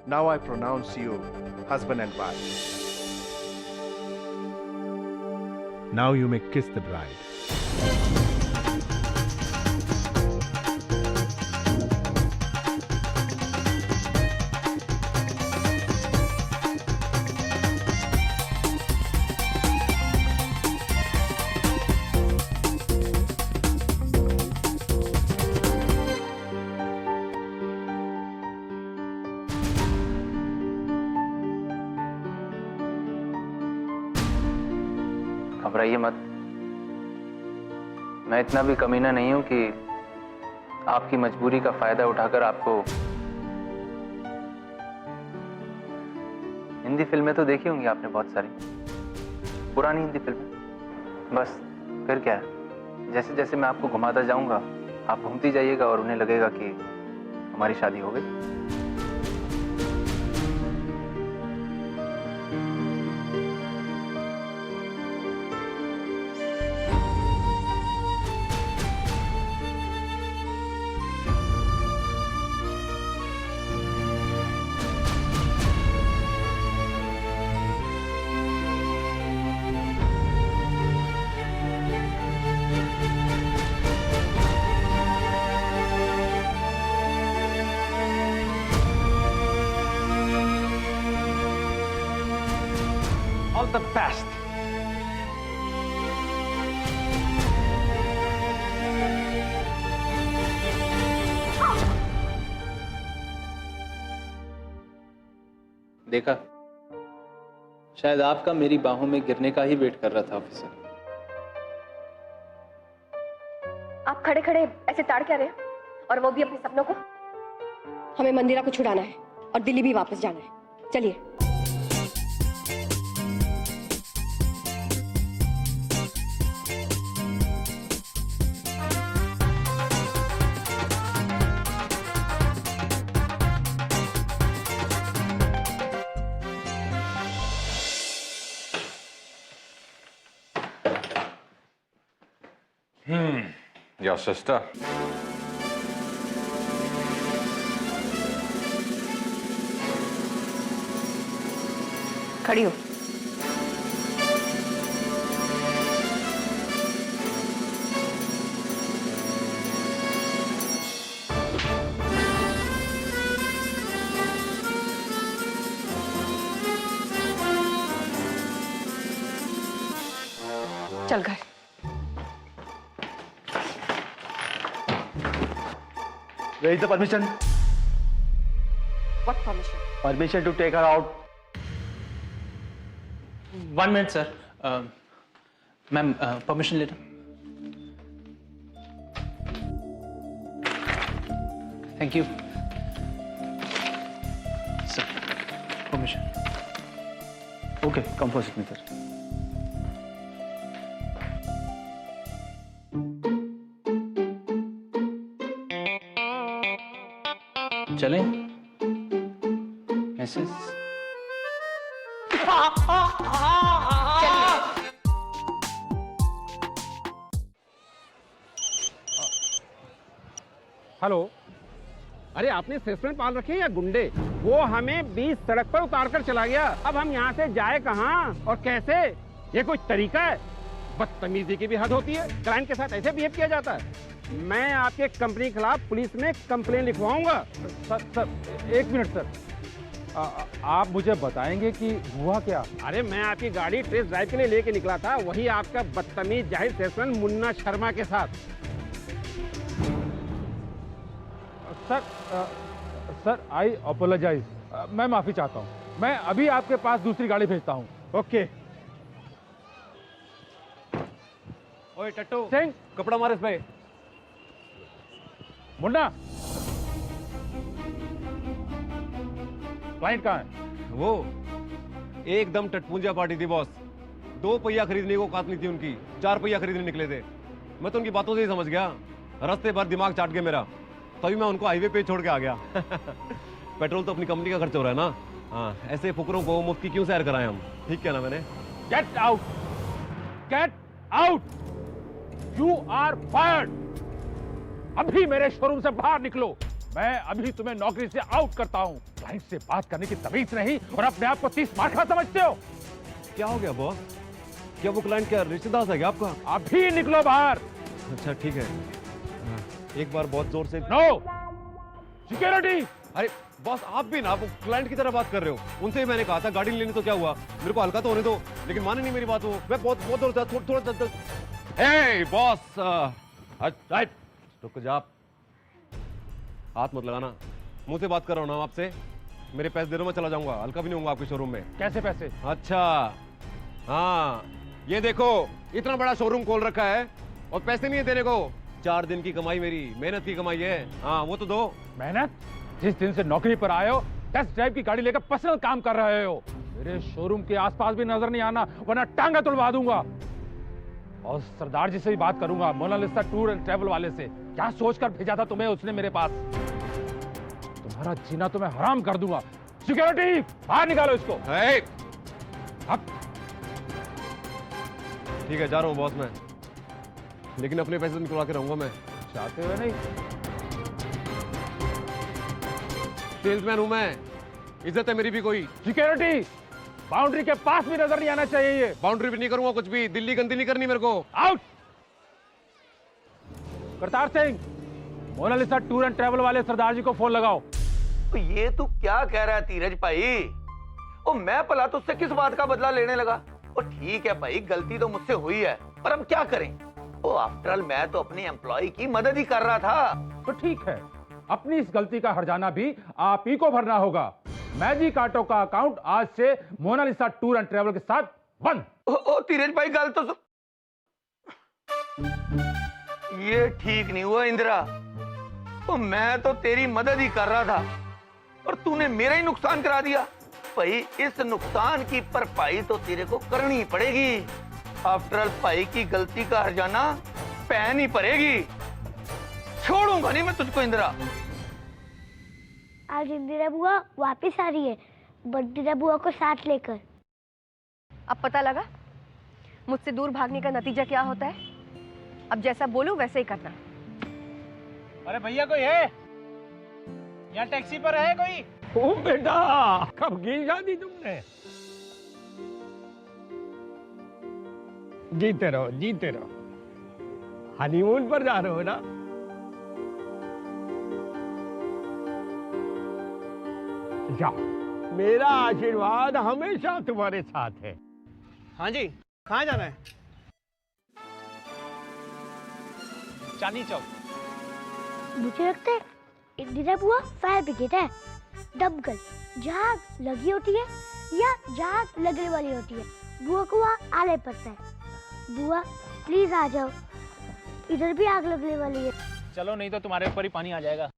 Now I pronounce you husband and wife. Now you may kiss the bride. घबराइए मत। मैं इतना भी कमीना नहीं हूं कि आपकी मजबूरी का फायदा उठाकर आपको। हिंदी फिल्में तो देखी होंगी आपने बहुत सारी, पुरानी हिंदी फिल्में। बस फिर क्या है, जैसे जैसे मैं आपको घुमाता जाऊंगा आप घूमती जाइएगा और उन्हें लगेगा कि हमारी शादी हो गई। All the best. देखा, शायद आपका मेरी बाहों में गिरने का ही वेट कर रहा था ऑफिसर। आप खड़े खड़े ऐसे ताड़ क्या रहे, और वो भी अपने सपनों को। हमें मंदिरा को छुड़ाना है और दिल्ली भी वापस जाना है। चलिए। Your sister. खड़ी हो। चल घर। Where is the permission? What permission? Permission to take her out. 1 minute sir. Ma'am permission letter. Thank you sir, permission. Okay, come first with me, sir. चलें मिसेस। हेलो, अरे आपने सेल्समैन पाल रखे हैं या गुंडे? वो हमें बीच सड़क पर उतार कर चला गया। अब हम यहाँ से जाए कहाँ और कैसे? ये कोई तरीका है? बदतमीजी की भी हद होती है। क्लाइंट के साथ ऐसे बिहेव किया जाता है? मैं आपके कंपनी के खिलाफ पुलिस में कंप्लेन लिखवाऊंगा। सर, एक मिनट सर। आप मुझे बताएंगे कि हुआ क्या? अरे मैं आपकी गाड़ी टेस्ट ड्राइव के लिए लेके निकला था, वही आपका बदतमीज जाहिर सेल्समैन मुन्ना शर्मा के साथ। सर, आई अपोलोजाइज। मैं माफी चाहता हूँ। मैं अभी आपके पास दूसरी गाड़ी भेजता हूँ। ओके। ओए टट्टू सिंह, कपड़ा मार इस पे। मुन्ना, क्लाइंट कहाँ है? वो एकदम टटपूंजा पार्टी थी बॉस। 2 पहिया खरीदने को औकात नहीं थी उनकी, 4 पहिया खरीदने निकले थे। मैं तो उनकी बातों से ही समझ गया। रास्ते भर दिमाग चाट गया मेरा, तभी मैं उनको हाईवे पे छोड़ के आ गया। पेट्रोल तो अपनी कंपनी का खर्च हो रहा है ना। हाँ, ऐसे फुकरों को मुफ्त की क्यों सैर कराएं हम? ठीक किया ना मैंने? Get out, get out, you are fired. अभी मेरे शोरूम से बाहर निकलो, मैं अभी तुम्हें नौकरी से आउट करता हूँ। क्लाइंट से बात करने की तमीज नहीं और अपने आप को 30 मार्का समझते हो। क्या हो गया बॉस? क्या वो क्लाइंट क्या रिश्तेदार है क्या आपका? अभी निकलो बाहर। अच्छा ठीक है, एक बार बहुत जोर से। No security. अरे बॉस, आप भी ना वो क्लाइंट की तरह बात कर रहे हो। उनसे ही मैंने कहा था गाड़ी नहीं लेनी तो क्या हुआ, मेरे को हल्का तो होने दो, लेकिन माने नहीं मेरी बात। वो मैं बहुत बहुत जोर से थोड़ा हे बॉस, रुक जा, हाथ मत लगाना, मुंह से बात कर रहा हूँ ना आपसे। मेरे पैसे दे दो, मैं चला जाऊंगा, हल्का भी नहीं होऊंगा आपके शोरूम में। कैसे पैसे? अच्छा हाँ, ये देखो इतना बड़ा शोरूम खोल रखा है और पैसे नहीं है देने को। 4 दिन की कमाई, मेरी मेहनत की कमाई है। हाँ वो तो दो। मेहनत? जिस दिन से नौकरी पर आए हो टेस्ट ड्राइव की गाड़ी लेकर पर्सनल काम कर रहे हो। मेरे शोरूम के आसपास भी नजर नहीं आना, वरना टांगा तुड़वा दूंगा। और सरदार जी से भी बात करूंगा, मोनालिसा टूर एंड ट्रैवल वाले से। क्या सोचकर भेजा था तुम्हें उसने मेरे पास? तुम्हारा जीना तो मैं हराम कर दूंगा। सिक्योरिटी, बाहर निकालो इसको। अब ठीक है, जा रहा हूँ बॉस मैं, लेकिन अपने पैसे निकलवा के रहूंगा मैं। चाहते हुए नहीं। सेल्समैन हूं मैं, इज्जत है मेरी भी कोई। सिक्योरिटी, बाउंड्री के पास भी नजर नहीं आना चाहिए ये। बाउंड्री भी नहीं करूंगा कुछ भी, दिल्ली गंदी नहीं करनी मेरे को। Out. Kartar Singh, Monalisa tour and travel वाले सरदार जी को फोन लगाओ। तो ये तू क्या कह रहा है धीरज भाई? ओ मैं भला तुझसे किस बात का बदला लेने लगा? ओ ठीक है भाई, गलती तो मुझसे हुई है, पर अब क्या करें? ओ आफ्टर ऑल मैं तो अपने एम्प्लॉय की मदद ही कर रहा था। तो ठीक है, अपनी इस गलती का हर्जाना भी आप ही को भरना होगा। मैजिक ऑटो का अकाउंट आज से मोनालिसा टूर एंड ट्रैवल के साथ बंद। ओ धीरज भाई, गल तो ये ठीक नहीं हुआ इंदिरा। ओ मैं तो तेरी मदद ही कर रहा था और तूने मेरा ही नुकसान करा दिया। भाई इस नुकसान की भरपाई तो तेरे को करनी पड़ेगी। आफ्टर ऑल भाई की गलती का हर्जाना पैन ही पड़ेगी। छोड़ूंगा नहीं मैं तुझको इंदिरा। आज इंदिरा बुआ वापस आ रही है, बंटिया बुआ को साथ लेकर। अब पता लगा मुझसे दूर भागने का नतीजा क्या होता है। अब जैसा बोलूं वैसे ही करना। अरे भैया कोई है यहाँ? टैक्सी पर है कोई? ओ बेटा, कब की शादी तुमने? जीते रहो जीते रहो। हनीमून पर जा रहे हो ना? जाओ, मेरा आशीर्वाद हमेशा तुम्हारे साथ है। हाँ जी, कहाँ जाना है? चांदनी चौक। मुझे लगता है इंदिरा बुआ फायर ब्रिगेड है। दमकल जहाँ लगी होती है या जहाँ लगने वाली होती है, बुआ को वहाँ आने पड़ता है। बुआ प्लीज आ जाओ, इधर भी आग लगने वाली है। चलो, नहीं तो तुम्हारे ऊपर ही पानी आ जाएगा।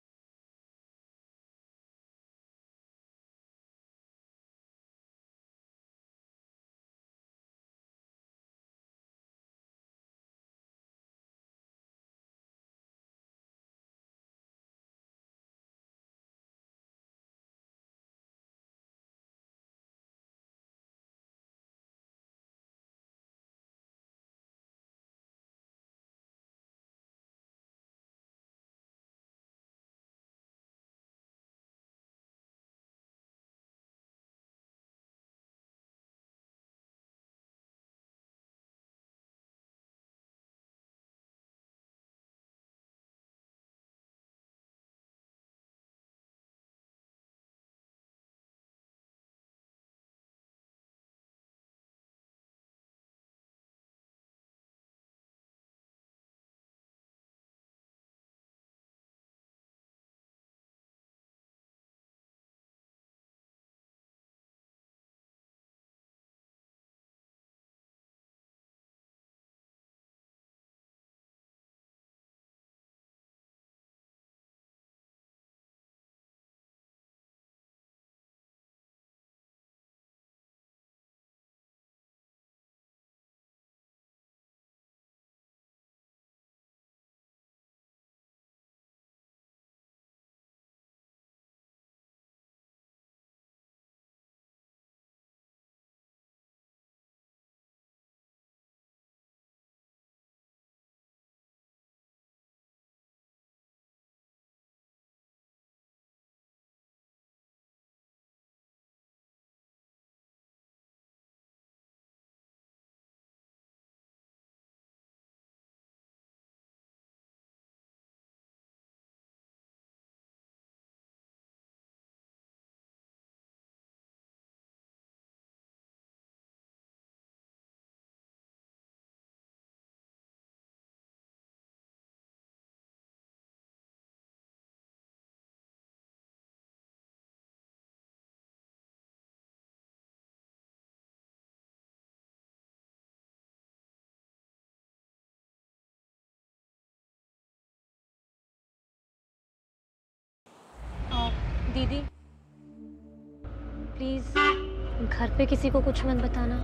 दीदी प्लीज घर पे किसी को कुछ मत बताना।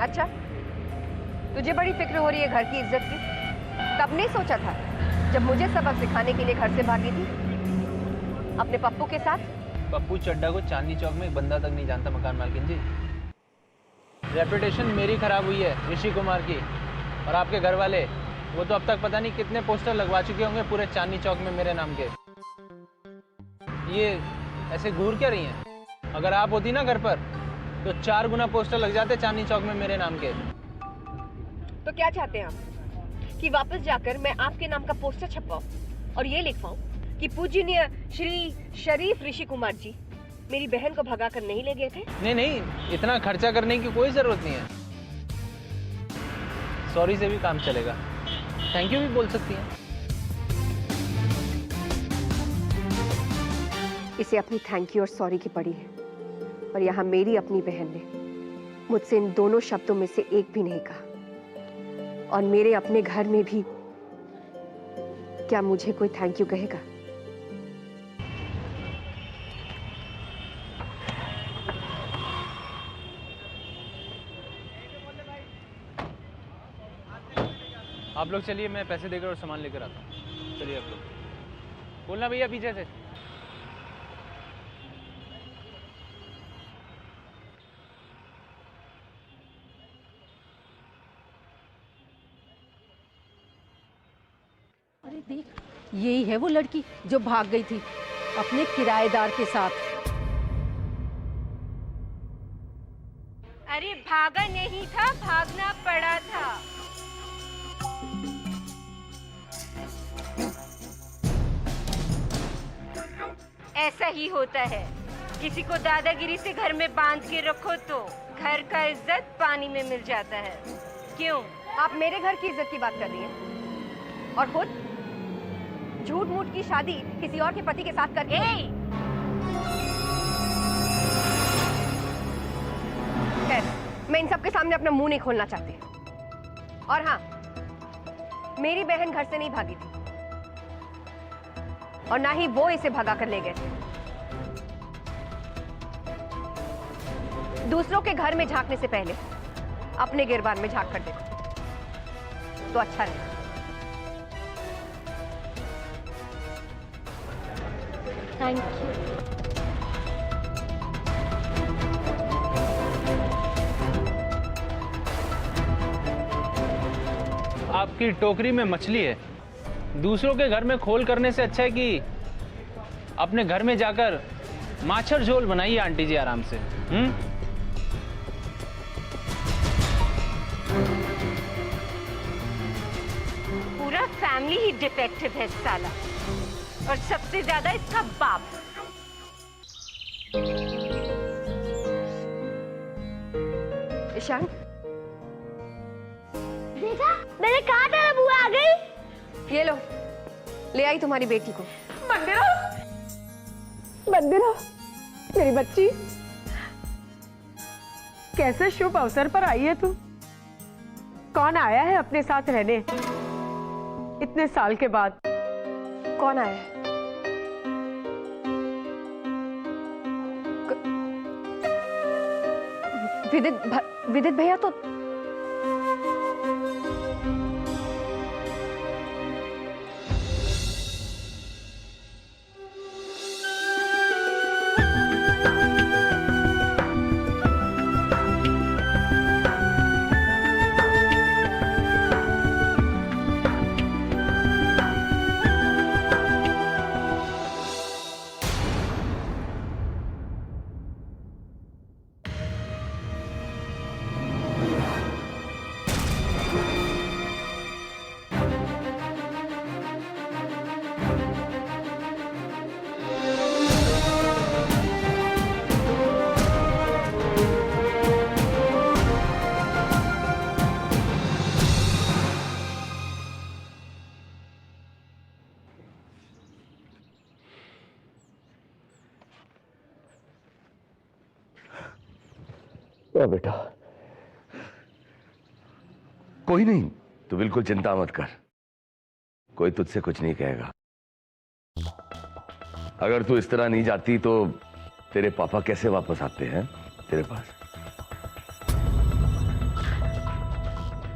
अच्छा, तुझे बड़ी फिक्र हो रही है घर की इज्जत की? तब नहीं सोचा था जब मुझे सबक सिखाने के लिए घर से भागी थी अपने पप्पू के साथ? पप्पू चड्डा को चांदनी चौक में एक बंदा तक नहीं जानता मकान मालकिन जी। रेपुटेशन मेरी खराब हुई है ऋषि कुमार की, और आपके घर वाले वो तो अब तक पता नहीं कितने पोस्टर लगवा चुके होंगे पूरे चांदनी चौक में मेरे नाम के। ये ऐसे घूर क्या रही हैं? अगर आप होती ना घर पर तो 4 गुना पोस्टर लग जाते चांदनी चौक में मेरे नाम के। तो क्या चाहते हैं आप कि वापस जाकर मैं आपके नाम का पोस्टर छपवाऊं और ये लिखवाऊं कि पूजनीय श्री शरीफ ऋषि कुमार जी मेरी बहन को भगा कर नहीं ले गए थे? नहीं नहीं, इतना खर्चा करने की कोई जरूरत नहीं है। सॉरी से भी काम चलेगा, थैंक यू भी बोल सकती हैं। इसे अपनी थैंक यू और सॉरी की पड़ी है, और यहाँ मेरी अपनी बहन ने मुझसे इन दोनों शब्दों में से एक भी नहीं कहा। और मेरे अपने घर में भी क्या मुझे कोई थैंक यू कहेगा? आप लोग चलिए, मैं पैसे देकर और सामान लेकर आता हूँ। चलिए आप लोग। बोलना भैया पीछे से। अरे देख, यही है वो लड़की जो भाग गई थी अपने किराएदार के साथ। अरे भागा नहीं था, भागना पड़ा था। ऐसा ही होता है, किसी को दादागिरी से घर में बांध के रखो तो घर का इज्जत पानी में मिल जाता है। क्यों? आप मेरे घर की इज्जत की बात कर रही हैं और खुद झूठ मूठ की शादी किसी और के पति के साथ करके। खैर, मैं इन सब के सामने अपना मुंह नहीं खोलना चाहती। और हाँ, मेरी बहन घर से नहीं भागी थी और ना ही वो इसे भगा कर ले गए थे। दूसरों के घर में झांकने से पहले अपने गिरबान में झांक कर देखो तो अच्छा रहेगा। Thank you. आपकी टोकरी में मछली है, दूसरों के घर में खोल करने से अच्छा है कि अपने घर में जाकर माछर झोल बनाइए आंटी जी आराम से। पूरा फैमिली ही डिफेक्टिव है साला, और सबसे ज्यादा इसका बाप। ईशान, देखा मैंने कहा था ना बुआ आ गई। ये लो, ले आई तुम्हारी बेटी को। मंदिरा, मंदिरा मेरी बच्ची, कैसे शुभ अवसर पर आई है तू? कौन आया है अपने साथ रहने इतने साल के बाद? कौन आया है? विदित भैया तो बेटा, कोई नहीं, तू बिल्कुल चिंता मत कर, कोई तुझसे कुछ नहीं कहेगा। अगर तू इस तरह नहीं जाती तो तेरे पापा कैसे वापस आते हैं तेरे पास?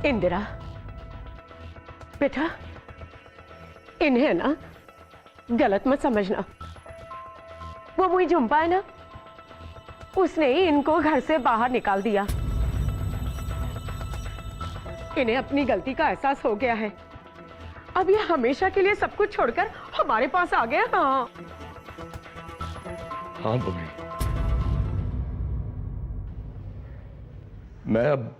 इंदिरा बेटा, इन्हें ना गलत मत समझना। वो मुई झुम्पा है ना, उसने ही इनको घर से बाहर निकाल दिया। इन्हें अपनी गलती का एहसास हो गया है। अब ये हमेशा के लिए सब कुछ छोड़कर हमारे पास आ गया। हाँ हाँ मम्मी, मैं अब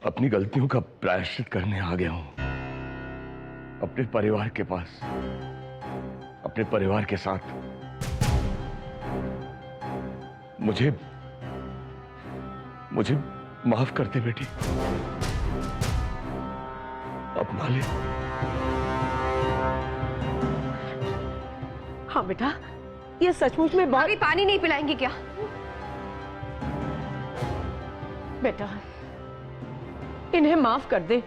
अपनी गलतियों का प्रायश्चित करने आ गया हूं, अपने परिवार के पास, अपने परिवार के साथ। मुझे माफ कर दे बेटी, अपना ले। हाँ बेटा, ये सचमुच में भाभी पानी नहीं पिलाएंगी क्या? बेटा इन्हें माफ कर दे।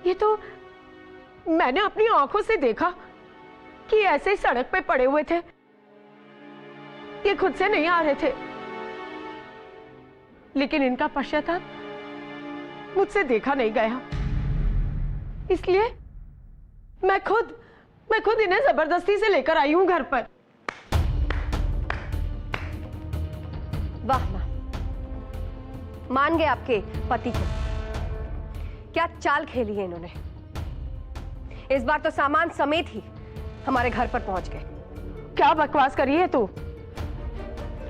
ये तो मैंने अपनी आंखों से देखा कि ऐसे ही सड़क पे पड़े हुए थे। ये खुद से नहीं आ रहे थे, लेकिन इनका पश्चाताप मुझसे देखा नहीं गया, इसलिए मैं खुद इन्हें जबरदस्ती से लेकर आई हूं घर पर। वाह मां, मान गए आपके पति को। क्या चाल खेली है इन्होंने। इस बार तो सामान समेत ही हमारे घर पर पहुंच गए। क्या बकवास करी है तू?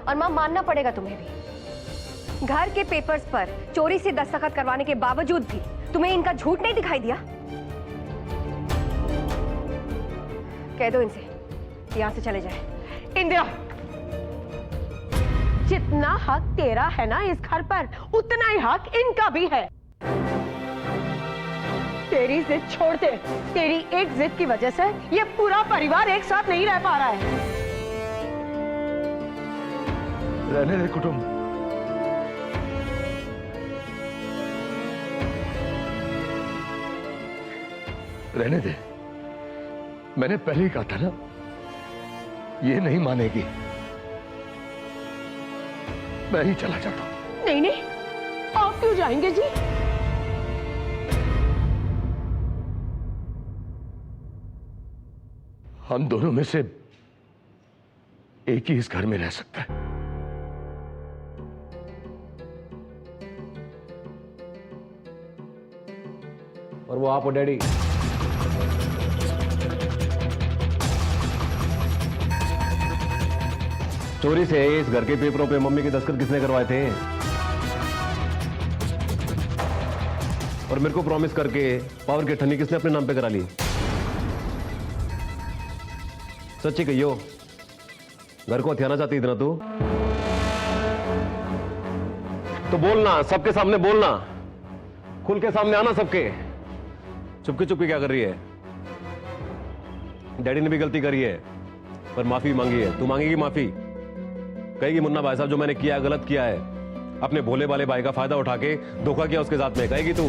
और मां, मानना पड़ेगा तुम्हें भी, घर के पेपर्स पर चोरी से दस्तखत करवाने के बावजूद भी तुम्हें इनका झूठ नहीं दिखाई दिया। कह दो इनसे यहां से चले जाए। इंदिरा, जितना हक तेरा है ना इस घर पर, उतना ही हक इनका भी है। तेरी जिद छोड़ दे। तेरी एक जिद की वजह से ये पूरा परिवार एक साथ नहीं रह पा रहा है। रहने दे कुटुंब, रहने दे। मैंने पहले ही कहा था ना, ये नहीं मानेगी। मैं ही चला जाता हूं। नहीं नहीं, आप क्यों जाएंगे जी? हम दोनों में से एक ही इस घर में रह सकता है। और वो आप हो डैडी। चोरी से इस घर के पेपरों पे मम्मी के दस्तखत किसने करवाए थे? और मेरे को प्रॉमिस करके पावर की ठन्नी किसने अपने नाम पे करा ली? सच्ची कहियो, घर को हथियाना चाहती थी ना तू? तो बोलना, सबके सामने बोलना, खुल के सामने आना सबके। चुपके चुपके क्या कर रही है? डैडी ने भी गलती करी है, पर माफी मांगी है। तू मांगेगी माफी? कहेगी मुन्ना भाई साहब जो मैंने किया गलत किया है, अपने भोले वाले भाई का फायदा उठा के धोखा किया उसके साथ में, कहेगी तू?